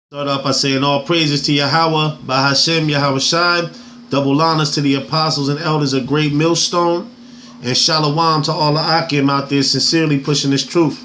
Start off by saying all praises to Yahawah, by Hashem, Yahawah Shai. Double honors to the apostles and elders of Great Millstone. And shalom to all the Akim out there sincerely pushing this truth.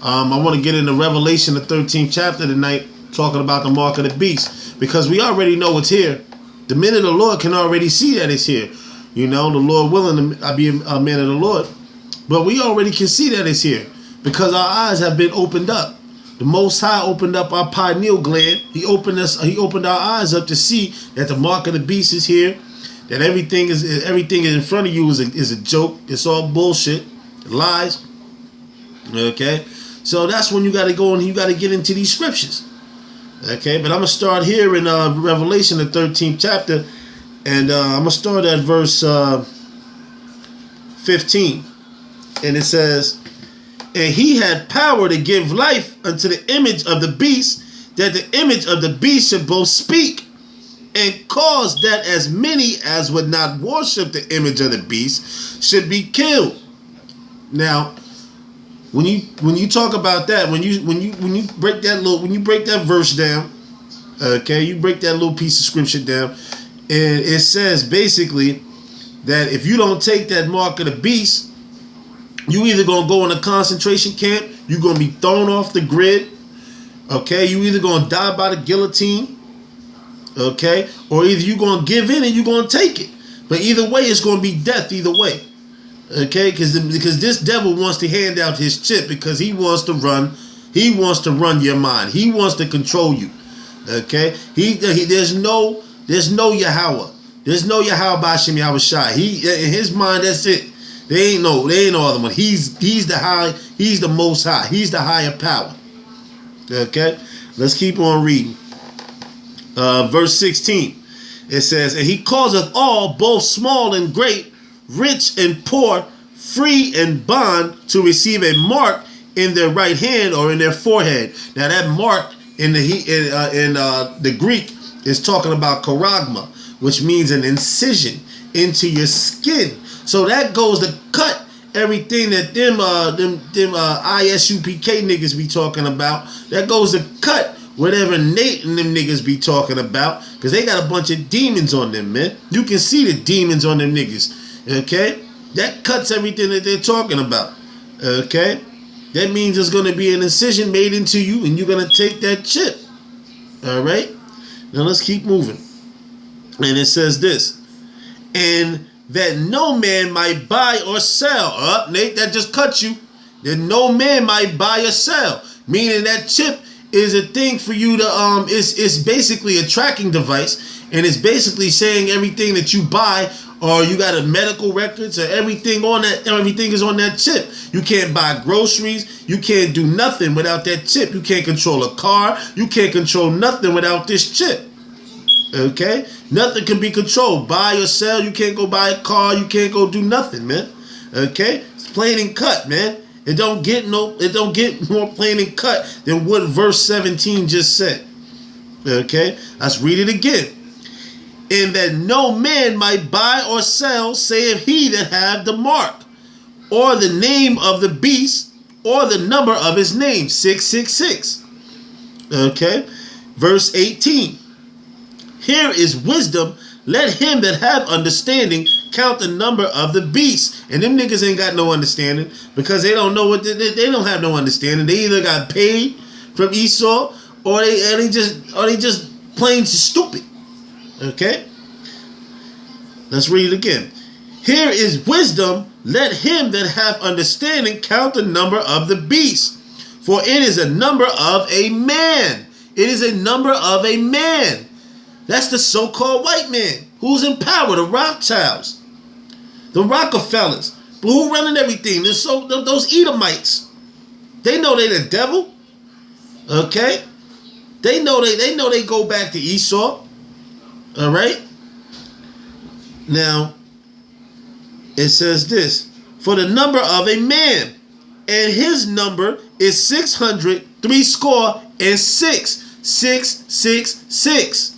I want to get into Revelation, the 13th chapter tonight, talking about the mark of the beast. Because we already know it's here. The men of the Lord can already see that it's here. You know, the Lord willing, I be a man of the Lord. But we already can see that it's here. Because our eyes have been opened up. The Most High opened up our pineal gland. He opened our eyes up to see that the mark of the beast is here. That everything is in front of you is a joke. It's all bullshit, lies. Okay, so that's when you got to go and you got to get into these scriptures. Okay, but I'm gonna start here in Revelation, the 13th chapter, and I'm gonna start at verse 15, and it says, "And he had power to give life unto the image of the beast, that the image of the beast should both speak, and cause that as many as would not worship the image of the beast should be killed." Now, when you talk about that, when you break that verse down, okay, you break that little piece of scripture down, and it says basically that if you don't take that mark of the beast, you either gonna go in a concentration camp, you're gonna be thrown off the grid, okay? You either gonna die by the guillotine, okay? Or either you're gonna give in and you're gonna take it. But either way, it's gonna be death either way, okay? Because this devil wants to hand out his chip because he wants to run your mind. He wants to control you, okay? There's no Yahawah. There's no Yahawah Bashim Yahweh Shai. In his mind, that's it. They ain't no other one. He's the Most High. He's the higher power. Okay, let's keep on reading. Verse 16. It says, "And he causeth all, both small and great, rich and poor, free and bond, to receive a mark in their right hand or in their forehead." Now that mark in the Greek is talking about charagma, which means an incision into your skin. So that goes to cut everything that them ISUPK niggas be talking about. That goes to cut whatever Nate and them niggas be talking about, because they got a bunch of demons on them, man. You can see the demons on them niggas. Okay, that cuts everything that they're talking about. Okay, that means there's gonna be an incision made into you, and you're gonna take that chip. All right. Now let's keep moving. And it says this, "And that no man might buy or sell." Nate, that just cut you. That no man might buy or sell. Meaning that chip is a thing for you to, it's basically a tracking device. And it's basically saying everything that you buy, or you got a medical records, or everything is on that chip. You can't buy groceries. You can't do nothing without that chip. You can't control a car. You can't control nothing without this chip. Okay, nothing can be controlled. Buy or sell, you can't go buy a car, you can't go do nothing, man. Okay, it's plain and cut, man. It don't get more plain and cut than what verse 17 just said. Okay, let's read it again. "And that no man might buy or sell, saith he that have the mark, or the name of the beast, or the number of his name," 666. Okay, verse 18. "Here is wisdom. Let him that have understanding count the number of the beast." And them niggas ain't got no understanding, because they don't know they don't have no understanding. They either got paid from Esau, or they just plain stupid. Okay? Let's read it again. "Here is wisdom. Let him that have understanding count the number of the beast. For it is a number of a man." It is a number of a man. That's the so-called white man who's in power, the Rothschilds, the Rockefellers. But who running everything? Those Edomites. They know they the devil. Okay? They know they go back to Esau. All right? Now, it says this, "For the number of a man, and his number is 636, 666.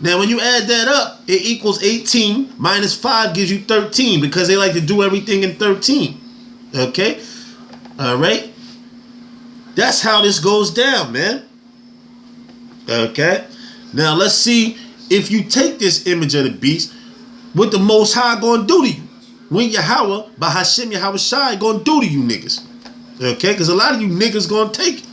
Now, when you add that up, it equals 18 minus 5 gives you 13, because they like to do everything in 13. Okay? All right? That's how this goes down, man. Okay? Now let's see if you take this image of the beast, what the Most High gonna do to you. When Yahawah, by Hashem Yahawah Shai, gonna do to you niggas. Okay? Because a lot of you niggas gonna take it.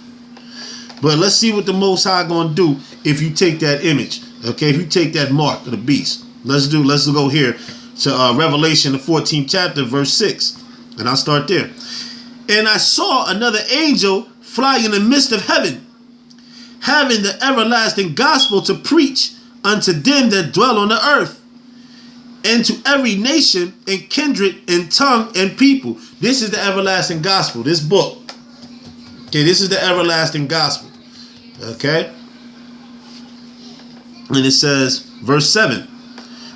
But let's see what the Most High gonna do if you take that image. Okay? If you take that mark of the beast. Let's go here to Revelation, the 14th chapter, verse 6. And I'll start there. And I saw another angel fly in the midst of heaven, having the everlasting gospel to preach unto them that dwell on the earth, and to every nation and kindred and tongue and people. This is the everlasting gospel, this book. Okay, this is the everlasting gospel. Okay? And it says, verse 7,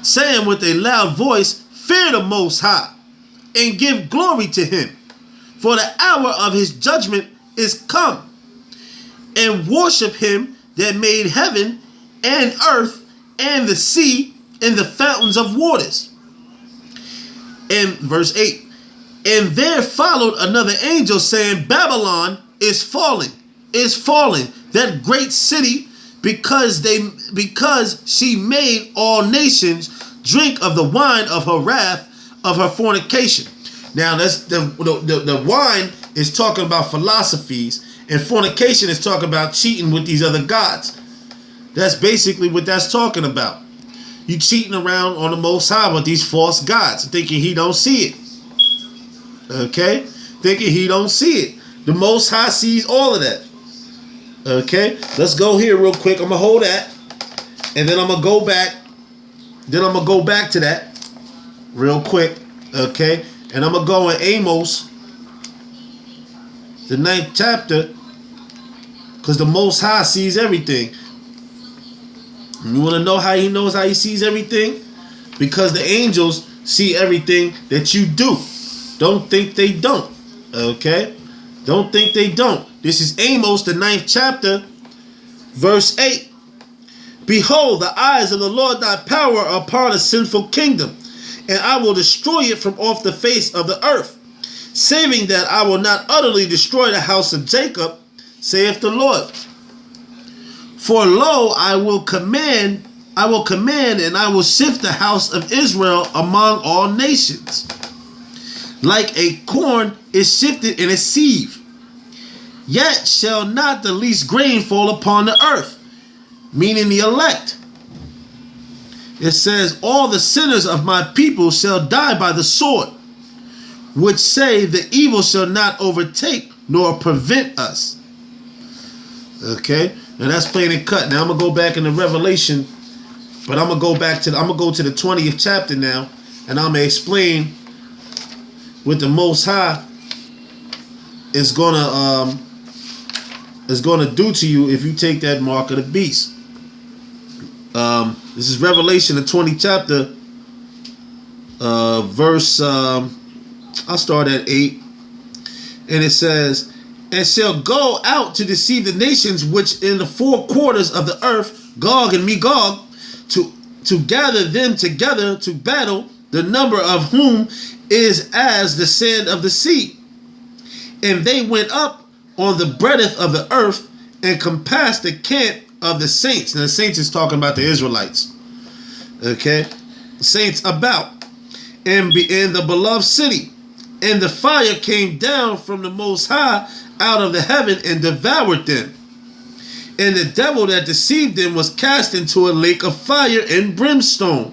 saying with a loud voice, fear the Most High, and give glory to him, for the hour of his judgment is come, and worship him that made heaven and earth and the sea and the fountains of waters. And verse 8, and there followed another angel saying, Babylon is falling, that great city, because she made all nations drink of the wine of her wrath, of her fornication. Now that's the wine is talking about philosophies, and fornication is talking about cheating with these other gods. That's basically what that's talking about. You cheating around on the Most High with these false gods, thinking he don't see it. Okay? Thinking he don't see it. The Most High sees all of that. Okay? Let's go here real quick. I'm going to hold that. And then I'm going to go back. Then I'm going to go back to that real quick. Okay? And I'm going to go in Amos, the 9th chapter, because the Most High sees everything. You want to know how he knows how he sees everything? Because the angels see everything that you do. Don't think they don't. Okay? Don't think they don't. This is Amos, the 9th chapter, verse 8. Behold, the eyes of the Lord thy power are upon a sinful kingdom, and I will destroy it from off the face of the earth, saving that I will not utterly destroy the house of Jacob, saith the Lord. For lo, I will command, and I will sift the house of Israel among all nations. Like a corn is sifted in a sieve, yet shall not the least grain fall upon the earth, meaning the elect. It says, all the sinners of my people shall die by the sword, which say the evil shall not overtake nor prevent us. Okay, now that's plain and cut. Now I'm gonna go back into Revelation, but I'm gonna go to the 20th chapter now, and I'm gonna explain what the Most High is gonna do to you if you take that mark of the beast. This is Revelation, the 20th chapter, verse. I'll start at 8, and it says, and shall go out to deceive the nations which in the four quarters of the earth, Gog and Magog, to gather them together to battle, the number of whom is as the sand of the sea. And they went up on the breadth of the earth and compassed the camp of the saints. Now the saints is talking about the Israelites. Okay? Saints about. And in the beloved city. And the fire came down from the Most High out of the heaven and devoured them. And the devil that deceived them was cast into a lake of fire and brimstone,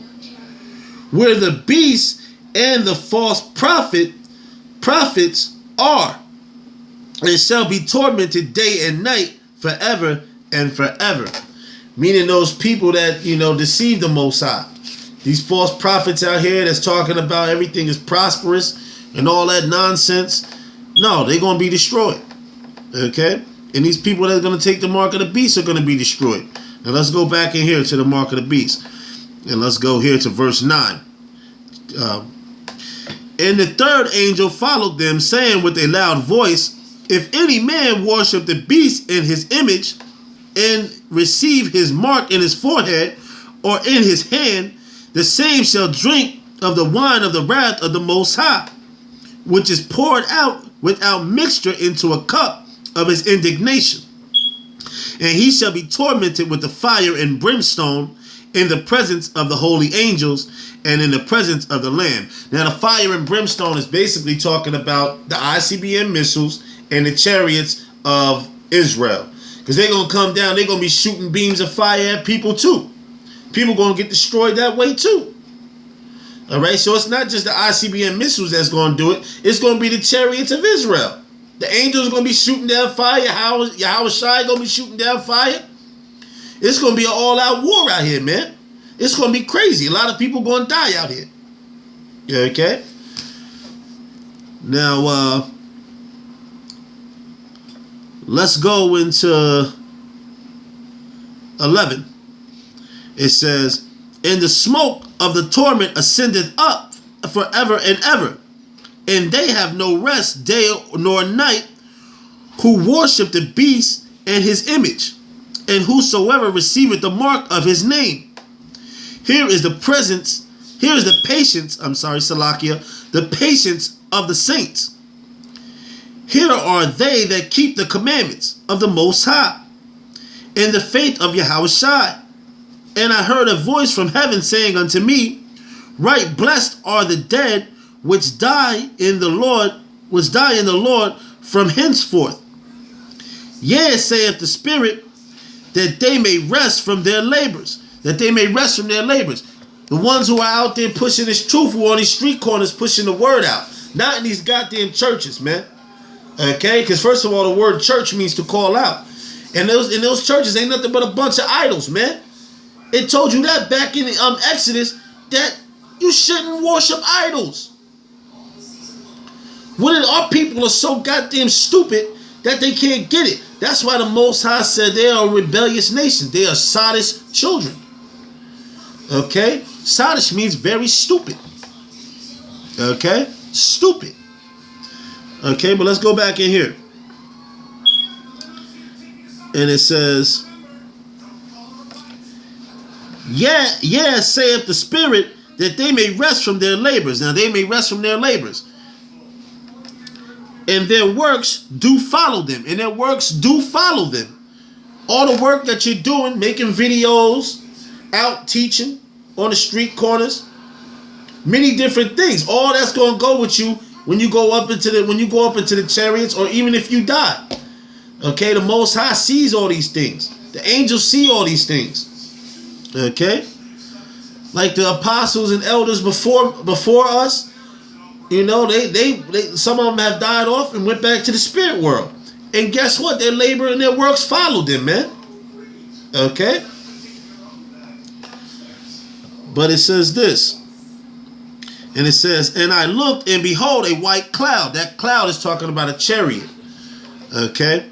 where the beast and the false prophets are, and shall be tormented day and night forever and forever. Meaning those people that, deceive the Most High. These false prophets out here that's talking about everything is prosperous and all that nonsense. No, they're going to be destroyed. Okay? And these people that are going to take the mark of the beast are going to be destroyed. Now let's go back in here to the mark of the beast. And let's go here to verse 9. And the third angel followed them, saying with a loud voice, if any man worship the beast in his image, and receive his mark in his forehead or in his hand, the same shall drink of the wine of the wrath of the Most High, which is poured out without mixture into a cup of his indignation. And he shall be tormented with the fire and brimstone in the presence of the holy angels and in the presence of the Lamb. Now, the fire and brimstone is basically talking about the ICBM missiles and the chariots of Israel. Because they're going to come down, they're going to be shooting beams of fire at people too. People going to get destroyed that way too. All right, so it's not just the ICBM missiles that's going to do it. It's going to be the chariots of Israel. The angels are going to be shooting down fire. Yahawah going to be shooting down fire. It's going to be an all-out war out here, man. It's going to be crazy. A lot of people going to die out here. Okay? Now, let's go into 11. It says, and the smoke of the torment ascended up forever and ever, and they have no rest day nor night, who worship the beast and his image, and whosoever receiveth the mark of his name. Here is the patience, Salakia, the patience of the saints. Here are they that keep the commandments of the Most High, and the faith of Yahawah. And I heard a voice from heaven saying unto me, right blessed are the dead which die in the Lord, from henceforth. Yea, saith the Spirit, that they may rest from their labors. The ones who are out there pushing this truth, who are on these street corners pushing the word out. Not in these goddamn churches, man. Okay? Because first of all, the word church means to call out. And in those churches ain't nothing but a bunch of idols, man. It told you that back in Exodus, that you shouldn't worship idols. Our people are so goddamn stupid that they can't get it. That's why the Most High said they are a rebellious nation. They are sottish children. Okay? Sottish means very stupid. Okay? Stupid. Okay, but let's go back in here. And it says, yeah, saith the Spirit, that they may rest from their labors. Now, they may rest from their labors. And their works do follow them. All the work that you're doing, making videos, out teaching on the street corners, many different things. All that's going to go with you when you go up into the chariots, or even if you die. Okay, the Most High sees all these things. The angels see all these things. Okay, like the apostles and elders before us, you know, they some of them have died off and went back to the spirit world. And guess what? Their labor and their works followed them, man. Okay, but it says this, and it says, and I looked, and behold, a white cloud. That cloud is talking about a chariot. Okay,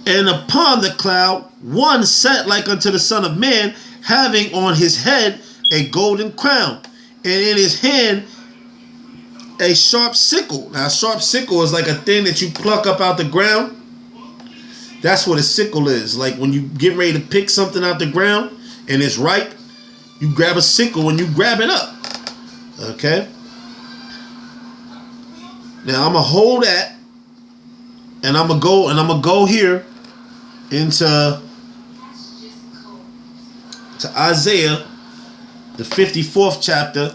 and upon the cloud one sat like unto the Son of Man, having on his head a golden crown, and in his hand a sharp sickle. Now, a sharp sickle is like a thing that you pluck up out the ground. That's what a sickle is. Like when you get ready to pick something out the ground and it's ripe, you grab a sickle and you grab it up. Okay? Now, I'm going to hold that, and I'm going to go here into Isaiah, the 54th chapter,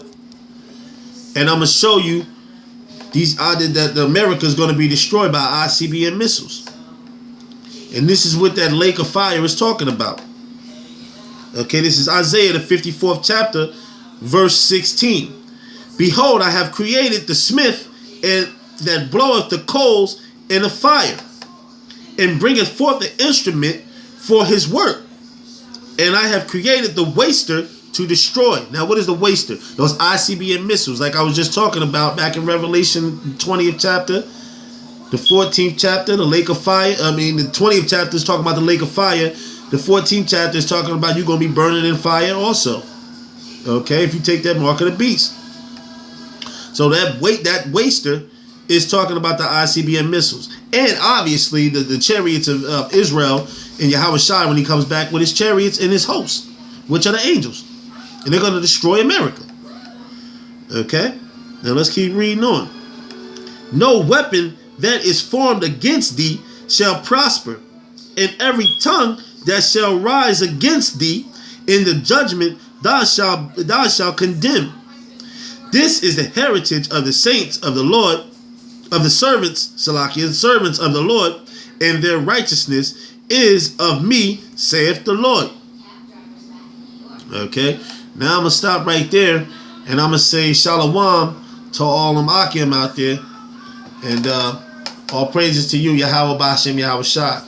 and I'm going to show you that the America is going to be destroyed by ICBM missiles. And this is what that lake of fire is talking about. Okay, this is Isaiah, the 54th chapter, verse 16. Behold, I have created the smith, and that bloweth the coals in the fire, and bringeth forth the instrument for his work. And I have created the waster to destroy. Now, what is the waster? Those ICBM missiles, like I was just talking about back in Revelation 20th chapter, the 14th chapter, the lake of fire. The 20th chapter is talking about the lake of fire. The 14th chapter is talking about you're going to be burning in fire also. Okay, if you take that mark of the beast. So that waster is talking about the ICBM missiles. And obviously the chariots of Israel and Yahawah when he comes back with his chariots and his hosts, which are the angels. And they're going to destroy America. Okay? Now let's keep reading on. No weapon that is formed against thee shall prosper, and every tongue that shall rise against thee in the judgment thou shalt condemn. This is the heritage of the saints of the Lord, of the servants, Salakia, servants of the Lord, and their righteousness is of me, saith the Lord. Okay, now I'm going to stop right there, and I'm going to say shalom to all them Akim out there, and all praises to you, Yahawah Bashem, Yahweh Shah.